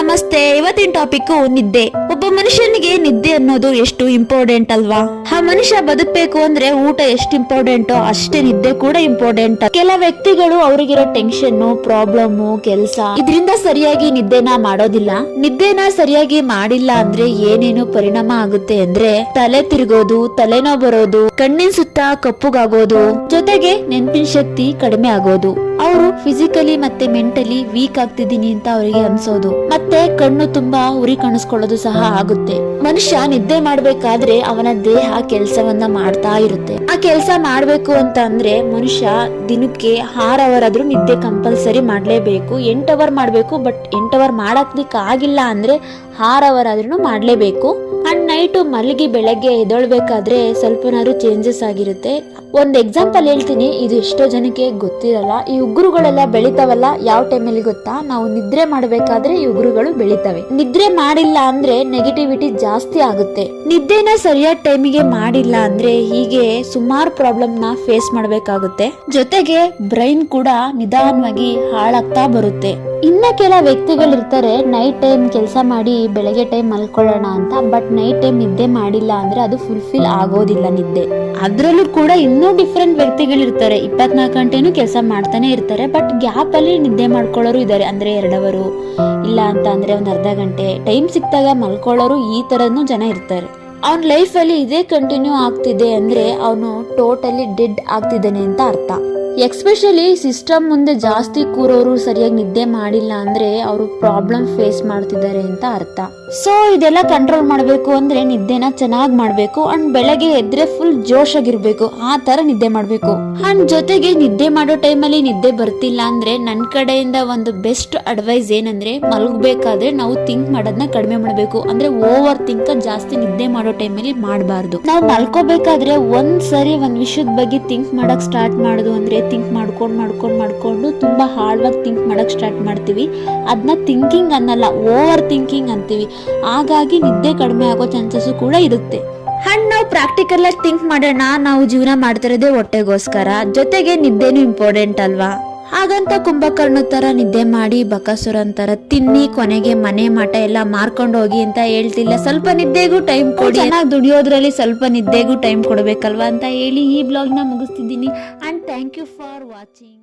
ನಮಸ್ತೆ. ಇವತ್ತಿನ ಟಾಪಿಕ್ ನಿದ್ದೆ. ಒಬ್ಬ ಮನುಷ್ಯನಿಗೆ ನಿದ್ದೆ ಅನ್ನೋದು ಎಷ್ಟು ಇಂಪಾರ್ಟೆಂಟ್ ಅಲ್ವಾ? ಆ ಮನುಷ್ಯ ಬದುಕಬೇಕು ಅಂದ್ರೆ ಊಟ ಎಷ್ಟು ಇಂಪಾರ್ಟೆಂಟೋ ಅಷ್ಟೇ ನಿದ್ದೆ ಕೂಡ ಇಂಪಾರ್ಟೆಂಟ್. ಕೆಲ ವ್ಯಕ್ತಿಗಳು ಅವ್ರಿಗಿರೋ ಟೆನ್ಷನ್, ಪ್ರಾಬ್ಲಮ್, ಕೆಲಸ ಇದರಿಂದ ಸರಿಯಾಗಿ ನಿದ್ದೆನ ಮಾಡೋದಿಲ್ಲ. ನಿದ್ದೆನ ಸರಿಯಾಗಿ ಮಾಡಿಲ್ಲ ಅಂದ್ರೆ ಏನೇನು ಪರಿಣಾಮ ಆಗುತ್ತೆ ಅಂದ್ರೆ ತಲೆ ತಿರುಗೋದು, ತಲೆನೋವು ಬರೋದು, ಕಣ್ಣಿನ ಸುತ್ತ ಕಪ್ಪುಗಾಗೋದು, ಜೊತೆಗೆ ನೆನಪಿನ ಶಕ್ತಿ ಕಡಿಮೆ ಆಗೋದು. ಅವರು ಫಿಸಿಕಲಿ ಮತ್ತೆ ಮೆಂಟಲಿ ವೀಕ್ ಆಗ್ತಿದ್ದೀನಿ ಅಂತ ಅವರಿಗೆ ಅನ್ಸೋದು, ಮತ್ತೆ ಕಣ್ಣು ತುಂಬಾ ಉರಿ ಕಾಣಿಸ್ಕೊಳ್ಳೋದು ಸಹ ಆಗುತ್ತೆ. ಮನುಷ್ಯ ನಿದ್ದೆ ಮಾಡ್ಬೇಕಾದ್ರೆ ಅವನ ದೇಹ ಕೆಲಸವನ್ನ ಮಾಡ್ತಾ ಇರುತ್ತೆ. ಆ ಕೆಲಸ ಮಾಡ್ಬೇಕು ಅಂತ ಅಂದ್ರೆ ಮನುಷ್ಯ ದಿನಕ್ಕೆ 6 ಅವರ್ ಆದ್ರೂ ನಿದ್ದೆ ಕಂಪಲ್ಸರಿ ಮಾಡ್ಲೇಬೇಕು. 8 ಅವರ್ ಮಾಡ್ಬೇಕು. ಬಟ್ 8 ಅವರ್ ಮಾಡಕ್ಲಿಕ್ಕೆ ಆಗಿಲ್ಲ ಅಂದ್ರೆ 6 ಅವರ್ ಆದ್ರೂ ಮಾಡ್ಲೇಬೇಕು. ಅಂಡ್ ನೈಟು ಮಲಗಿ ಬೆಳಗ್ಗೆ ಎದೊಳ್ಬೇಕಾದ್ರೆ ಸ್ವಲ್ಪನಾದ್ರು ಚೇಂಜಸ್ ಆಗಿರುತ್ತೆ. ಒಂದ್ ಎಕ್ಸಾಂಪಲ್ ಹೇಳ್ತೀನಿ, ಇದು ಎಷ್ಟೋ ಜನಕ್ಕೆ ಗೊತ್ತಿರಲ್ಲ. ಈ ಉಗುರುಗಳೆಲ್ಲ ಬೆಳಿತಾವಲ್ಲ ಯಾವ ಟೈಮಲ್ಲಿ ಗೊತ್ತಾ? ನಾವು ನಿದ್ರೆ ಮಾಡ್ಬೇಕಾದ್ರೆ ಈ ಉಗುರುಗಳು ಬೆಳಿತವೆ. ನಿದ್ರೆ ಮಾಡಿಲ್ಲ ಅಂದ್ರೆ ನೆಗೆಟಿವಿಟಿ ಜಾಸ್ತಿ ಆಗುತ್ತೆ. ನಿದ್ದೆನ ಸರಿಯಾದ ಟೈಮಿಗೆ ಮಾಡಿಲ್ಲ ಅಂದ್ರೆ ಹೀಗೆ ಸುಮಾರು ಪ್ರಾಬ್ಲಮ್ ನ ಫೇಸ್ ಮಾಡ್ಬೇಕಾಗುತ್ತೆ. ಜೊತೆಗೆ ಬ್ರೈನ್ ಕೂಡ ನಿಧಾನವಾಗಿ ಹಾಳಾಗ್ತಾ ಬರುತ್ತೆ. ಇನ್ನ ಕೆಲ ವ್ಯಕ್ತಿಗಳು ಇರ್ತಾರೆ, ನೈಟ್ ಟೈಮ್ ಕೆಲಸ ಮಾಡಿ ಬೆಳಗ್ಗೆ ಟೈಮ್ ಮಲ್ಕೊಳ್ಳೋಣ ಅಂತ. ಬಟ್ ನೈಟ್ ಟೈಮ್ ನಿದ್ದೆ ಮಾಡಿಲ್ಲ ಅಂದ್ರೆ ಅದು ಫುಲ್ಫಿಲ್ ಆಗೋದಿಲ್ಲ ನಿದ್ದೆ. ಅದ್ರಲ್ಲೂ ಕೂಡ ಇನ್ನೂ ಡಿಫ್ರೆಂಟ್ ವ್ಯಕ್ತಿಗಳು ಇರ್ತಾರೆ, 24 ಗಂಟೆನೂ ಕೆಲಸ ಮಾಡ್ತಾನೆ ಇರ್ತಾರೆ. ಬಟ್ ಗ್ಯಾಪ್ ಅಲ್ಲಿ ನಿದ್ದೆ ಮಾಡ್ಕೊಳ್ಳೋರು ಇದಾರೆ. ಅಂದ್ರೆ 2 ಅವರು ಇಲ್ಲ ಅಂತ ಅಂದ್ರೆ ಒಂದ್ ಅರ್ಧ ಗಂಟೆ ಟೈಮ್ ಸಿಕ್ತಾಗ ಮಲ್ಕೊಳ್ಳೋರು, ಈ ತರನು ಜನ ಇರ್ತಾರೆ. ಅವನ್ ಲೈಫ್ ಅಲ್ಲಿ ಇದೇ ಕಂಟಿನ್ಯೂ ಆಗ್ತಿದೆ ಅಂದ್ರೆ ಅವನು ಟೋಟಲಿ ಡೆಡ್ ಆಗ್ತಿದ್ದಾನೆ ಅಂತ ಅರ್ಥ. ಎಕ್ಸ್ಪೆಷಲಿ ಸಿಸ್ಟಮ್ ಮುಂದೆ ಜಾಸ್ತಿ ಕೂರೋರು ಸರಿಯಾಗಿ ನಿದ್ದೆ ಮಾಡಿಲ್ಲ ಅಂದ್ರೆ ಅವರು ಪ್ರಾಬ್ಲಮ್ ಫೇಸ್ ಮಾಡ್ತಿದ್ದಾರೆ ಅಂತ ಅರ್ಥ. ಸೊ ಇದೆಲ್ಲ ಕಂಟ್ರೋಲ್ ಮಾಡ್ಬೇಕು ಅಂದ್ರೆ ನಿದ್ದೆನ ಚೆನ್ನಾಗಿ ಮಾಡ್ಬೇಕು. ಅಂಡ್ ಬೆಳಗ್ಗೆ ಎದ್ರೆ ಫುಲ್ ಜೋಶ್ ಆಗಿರ್ಬೇಕು, ಆ ತರ ನಿದ್ದೆ ಮಾಡ್ಬೇಕು. ಅಂಡ್ ಜೊತೆಗೆ ನಿದ್ದೆ ಮಾಡೋ ಟೈಮಲ್ಲಿ ನಿದ್ದೆ ಬರ್ತಿಲ್ಲ ಅಂದ್ರೆ ನನ್ ಕಡೆಯಿಂದ ಒಂದು ಬೆಸ್ಟ್ ಅಡ್ವೈಸ್ ಏನಂದ್ರೆ, ಮಲಗಬೇಕಾದ್ರೆ ನಾವು ಥಿಂಕ್ ಮಾಡೋದನ್ನ ಕಡಿಮೆ ಮಾಡ್ಬೇಕು. ಅಂದ್ರೆ ಓವರ್ ಥಿಂಕ್ ಜಾಸ್ತಿ ನಿದ್ದೆ ಮಾಡೋ ಟೈಮಲ್ಲಿ ಮಾಡಬಾರ್ದು. ನಾವು ಮಲ್ಕೋಬೇಕಾದ್ರೆ ಒಂದ್ ವಿಷಯದ ಬಗ್ಗೆ ಥಿಂಕ್ ಮಾಡಕ್ ಸ್ಟಾರ್ಟ್ ಮಾಡುದು ಅಂದ್ರೆ ಥಿಂಕ್ ಮಾಡ್ಕೊಂಡು ತುಂಬಾ ಹಾರ್ಡ್ವಾಗಿ ಥಿಂಕ್ ಮಾಡಕ್ ಸ್ಟಾರ್ಟ್ ಮಾಡ್ತೀವಿ. ಅದನ್ನ ಥಿಂಕಿಂಗ್ ಅನ್ನಲ್ಲ, ಓವರ್ ಥಿಂಕಿಂಗ್ ಅಂತೀವಿ. ಹಾಗಾಗಿ ನಿದ್ದೆ ಕಡಿಮೆ ಆಗೋ ಚಾನ್ಸಸ್ ಕೂಡ ಇರುತ್ತೆ. ಅಂಡ್ ನಾವು ಪ್ರಾಕ್ಟಿಕಲ್ ಆಗಿ ಥಿಂಕ್ ಮಾಡೋಣ, ನಾವು ಜೀವನ ಮಾಡ್ತಿರೋದೇ ಹೊಟ್ಟೆಗೋಸ್ಕರ. ಜೊತೆಗೆ ನಿದ್ದೆನೂ ಇಂಪಾರ್ಟೆಂಟ್ ಅಲ್ವಾ? ಹಾಗಂತ ಕುಂಭಕರ್ಣ ತರ ನಿದ್ದೆ ಮಾಡಿ ಬಕಾಸುರನ್ ತರ ತಿನ್ನಿ ಕೊನೆಗೆ ಮನೆ ಮಠ ಎಲ್ಲ ಮಾರ್ಕೊಂಡು ಹೋಗಿ ಅಂತ ಹೇಳ್ತಿಲ್ಲ. ಸ್ವಲ್ಪ ನಿದ್ದೆಗೂ ಟೈಮ್ ಕೊಡಿ. ಚೆನ್ನಾಗಿ ದುಡಿಯೋದ್ರಲ್ಲಿ ಸ್ವಲ್ಪ ನಿದ್ದೆಗೂ ಟೈಮ್ ಕೊಡ್ಬೇಕಲ್ವಾ ಅಂತ ಹೇಳಿ ಈ ಬ್ಲಾಗ್ ನ ಮುಗಿಸ್ತಿದ್ದೀನಿ. And thank you for watching.